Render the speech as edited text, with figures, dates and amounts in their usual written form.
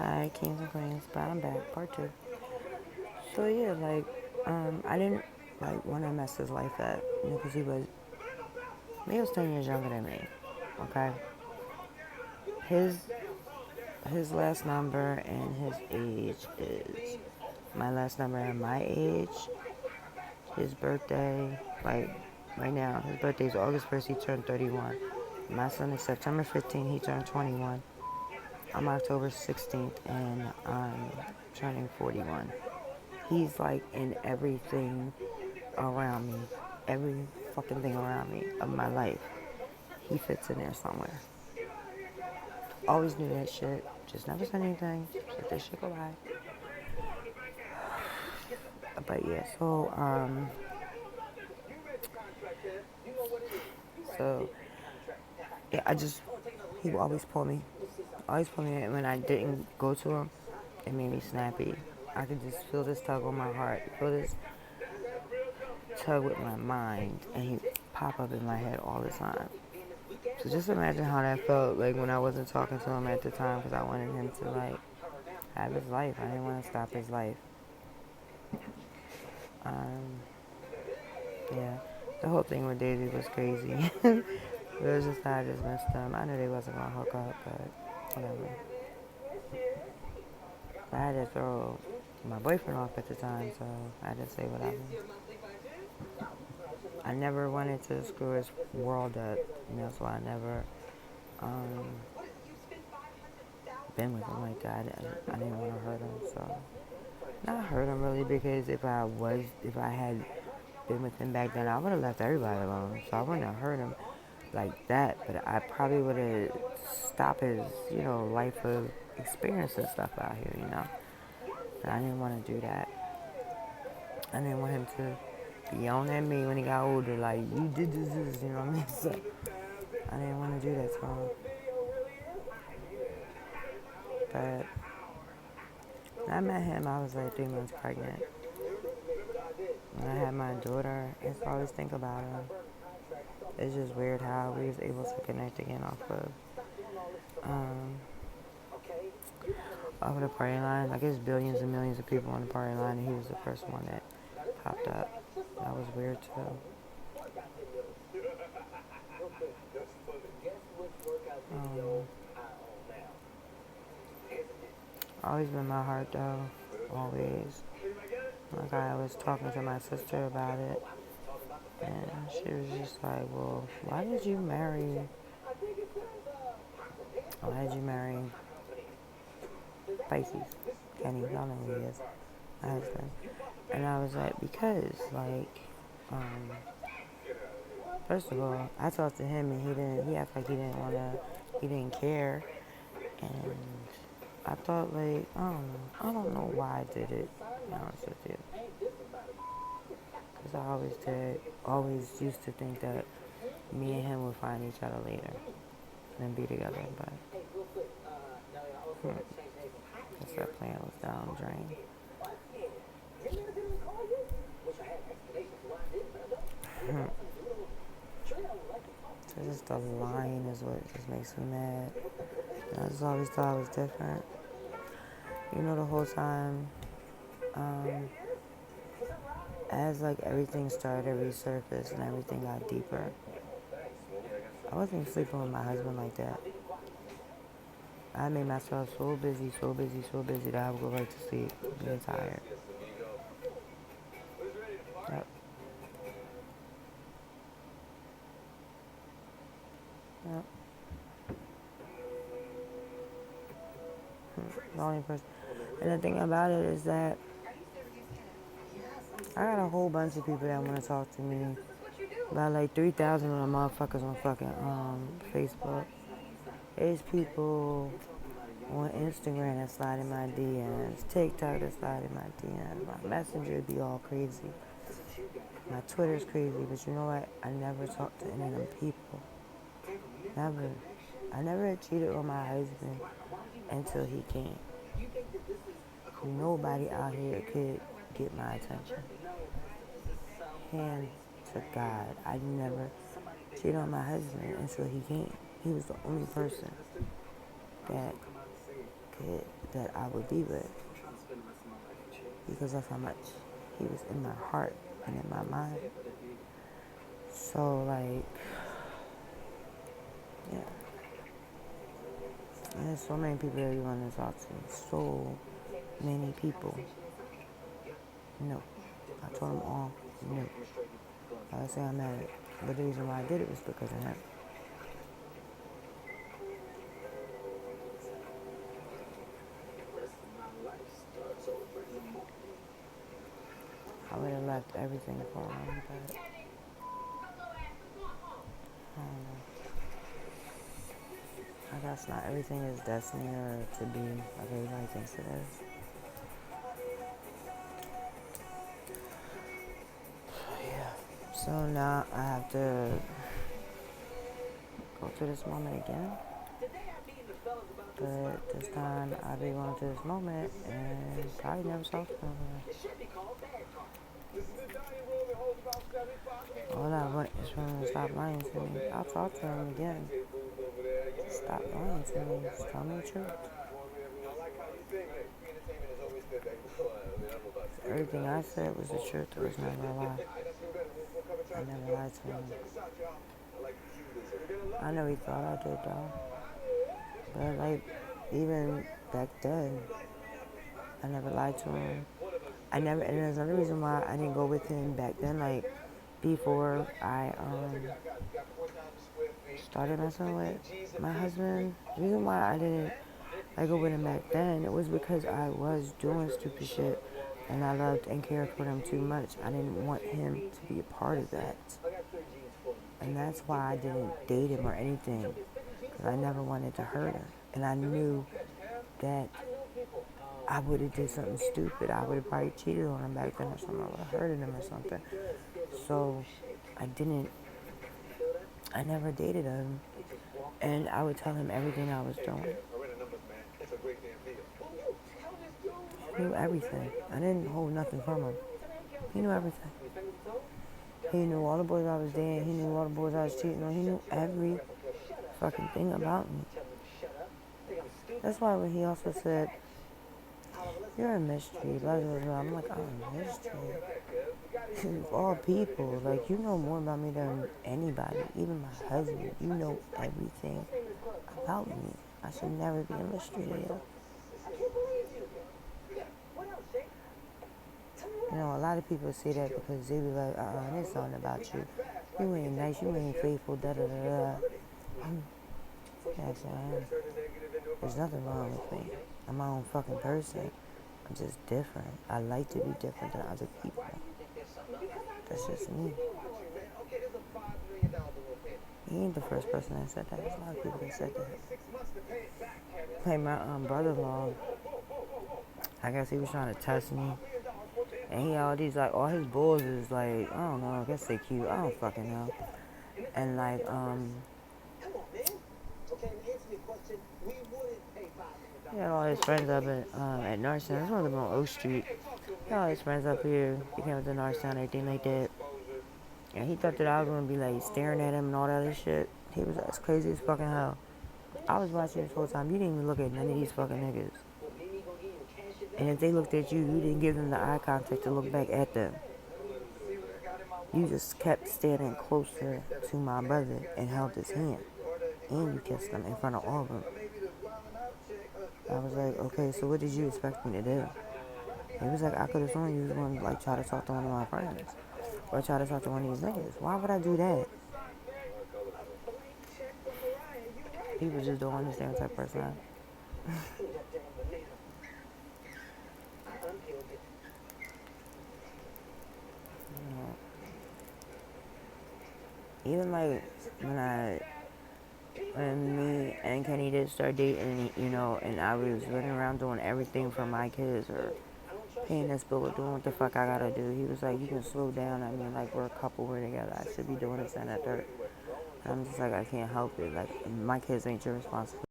Hi, Kings and Queens, but I'm back, part two. So yeah, I didn't want to mess his life up, because he was 10 years younger than me. Okay, his his last number and his age is my last number and my age. His birthday, right now, his birthday is August 1st. He turned 31. My son is September 15th. He turned 21. I'm October 16th, and I'm turning 41. He's like in everything around me, every fucking thing around me of my life. He fits in there somewhere. Always knew that shit. Just never said anything. Let this shit go by. But yeah, so yeah, he would always pull me. Always pull me, and when I didn't go to him, it made me snappy. I could just feel this tug on my heart, feel this tug with my mind, and he pop up in my head all the time. So just imagine how that felt like when I wasn't talking to him at the time because I wanted him to have his life. I didn't want to stop his life. Um, yeah, the whole thing with Daisy was crazy. It was just I just missed them. I knew they wasn't gonna hook up, but whatever. I had to throw my boyfriend off at the time, so I had to say whatever. I never wanted to screw his world up, and that's why I never um, been with him like that. I didn't want to hurt him, so not hurt him really because if I had been with him back then, I would have left everybody alone. So I wouldn't have hurt him like that, but I probably would have stopped his, life of experience and stuff out here. And I didn't want to do that. I didn't want him to be yelling at me when he got older, like, you did this, you know what I mean? So I didn't want to do that to him. But when I met him, I was like 3 months pregnant. When I had my daughter, I used to always think about him. It's just weird how we was able to connect again um, off of the party line. Like, there's billions and millions of people on the party line, and he was the first one that popped up. That was weird, too. Um, always been my heart, though. Always. Like, I was talking to my sister about it, and she was just like, well, why did you marry Pisces? Kenny, y'all know who he is, my husband. And I was like, because, um, first of all, I talked to him and he acted like he didn't care. And I thought, I don't know why I did it, to be honest with you. Because always used to think that me and him would find each other later and be together. But, guess that plan was down the drain. So just the lying is what just makes me mad. And I just always thought I was different. The whole time, as everything started to resurface and everything got deeper, I wasn't sleeping with my husband like that. I made myself so busy, so busy, so busy that I would go right to sleep, being tired. Yep. Yep. The only person. And the thing about it is that I got a whole bunch of people that want to talk to me. About 3,000 of the motherfuckers on fucking Facebook. There's people on Instagram that slide in my DMs, TikTok that slide in my DMs, my Messenger be all crazy. My Twitter's crazy, but you know what? I never talked to any of them people. Never. I never had cheated on my husband until he came. Nobody out here could get my attention. Hand to God, I never cheated on my husband until he came. He was the only person that kid that I would be with, because that's how much he was in my heart and in my mind. So, like, yeah. And there's so many people that you want to talk to. So many people. No. I told them all, no. I say I'm mad. But the reason why I did it was because of him. I would have left everything for him, but I don't know. I guess not everything is destiny or to be like everybody thinks it is. Yeah. So now I have to go through this moment again. But this time I'll be going through this moment and probably never talk to him again. All I want is for him to stop lying to me. I'll talk to him again. Stop lying to me. Just tell me the truth. Everything I said was the truth. There was never a lie. I never lied to him. I know he thought I did though. But like, even back then, I never lied to him. And there's another reason why I didn't go with him back then, like, before I started messing with my husband. The reason why I didn't go with him back then, it was because I was doing stupid shit and I loved and cared for him too much. I didn't want him to be a part of that. And that's why I didn't date him or anything, because I never wanted to hurt him. And I knew that I would have did something stupid. I would have probably cheated on him back then or something. I would have hurted him or something. So I never dated him. And I would tell him everything I was doing. He knew everything. I didn't hold nothing from him. He knew everything. He knew all the boys I was dating. He knew all the boys I was cheating on. He knew every fucking thing about me. That's why when he also said, "You're a mystery," blah, blah, blah. I'm like, I'm a mystery. Of all people, like, you know more about me than anybody, even my husband. You know everything about me. I should never be a mystery to you. You know, a lot of people say that because they be like, there's something about you. You ain't nice, you ain't faithful, da da da da. Yes, I am. There's nothing wrong with me. I'm my own fucking person. I'm just different. I like to be different than other people. That's just me. He ain't the first person that said that. There's a lot of people that said that. Like my brother-in-law, I guess he was trying to test me. And he all these, like, all his boys is like, I don't know, I guess they cute. I don't fucking know. And like, he had all his friends up at Norristown. That's one of them on O Street. He had all his friends up here. He came up to Norristown, everything like that. And he thought that I was going to be, like, staring at him and all that other shit. He was as crazy as fucking hell. I was watching this whole time. You didn't even look at none of these fucking niggas. And if they looked at you, you didn't give them the eye contact to look back at them. You just kept standing closer to my brother and held his hand. And you kissed him in front of all of them. I was like, okay, so what did you expect me to do? He was like, I could have sworn you was going to, like, try to talk to one of my friends. Or try to talk to one of these niggas. Why would I do that? People just don't understand what type of person I am. Even like when me and Kenny did start dating, you know, and I was running around doing everything for my kids or paying this bill or doing what the fuck I gotta do, he was like, you can slow down. I mean, like, we're a couple, we're together. I should be doing this and that third. And I'm just like, I can't help it. Like, my kids ain't your responsibility.